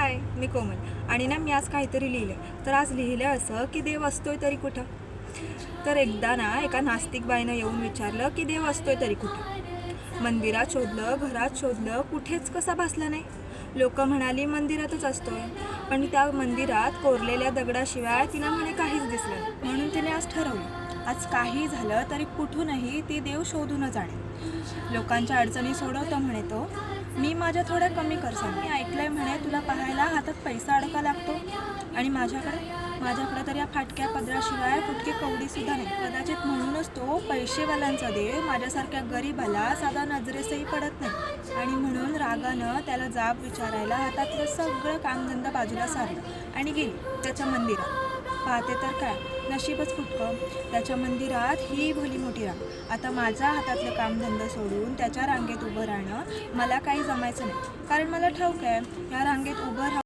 हाय, मी कोमल. आणि ना मी आज काहीतरी लिहिलं. तर आज लिहिलं असं की देव असतोय तरी कुठं. तर एकदा ना एका नास्तिक बाईनं येऊन विचारलं की देव असतोय तरी कुठं. मंदिरात शोधलं, घरात शोधलं, कुठेच कसा भासला नाही. लोक म्हणाली मंदिरातच असतोय, पण त्या मंदिरात कोरलेल्या दगडाशिवाय तिला म्हणे काहीच दिसलं नाही. म्हणून तिने आज ठरवलं, आज काही झालं तरी कुठूनही ती देव शोधूनच आणेल. लोकांच्या अडचणी सोडवतो म्हणे तो. मी माझ्या थोड्या कमी करसान. मी ऐकलंय म्हणे तुला पाहायला हातात पैसा अडका लागतो, आणि माझ्याकडे तर या फाटक्या पदराशिवाय फुटकी कवडीसुद्धा नाही. कदाचित म्हणूनच तो पैसेवाल्यांचा देव माझ्यासारख्या गरीबाला साधा नजरेसही पडत नाही. आणि म्हणून रागानं त्याला जाब विचारायला हातातलं सगळं कामधंदा बाजूला सारलं आणि गेली त्याच्या मंदिरात. पाहते तर काय, नशीबच फुटकं. त्याच्या मंदिरात ही भली मोठी रांग. आता माझा हातातलं कामधंदा सोडून त्याच्या रांगेत उभं राहणं मला काही जमायचं नाही, कारण मला ठाऊक आहे ह्या रांगेत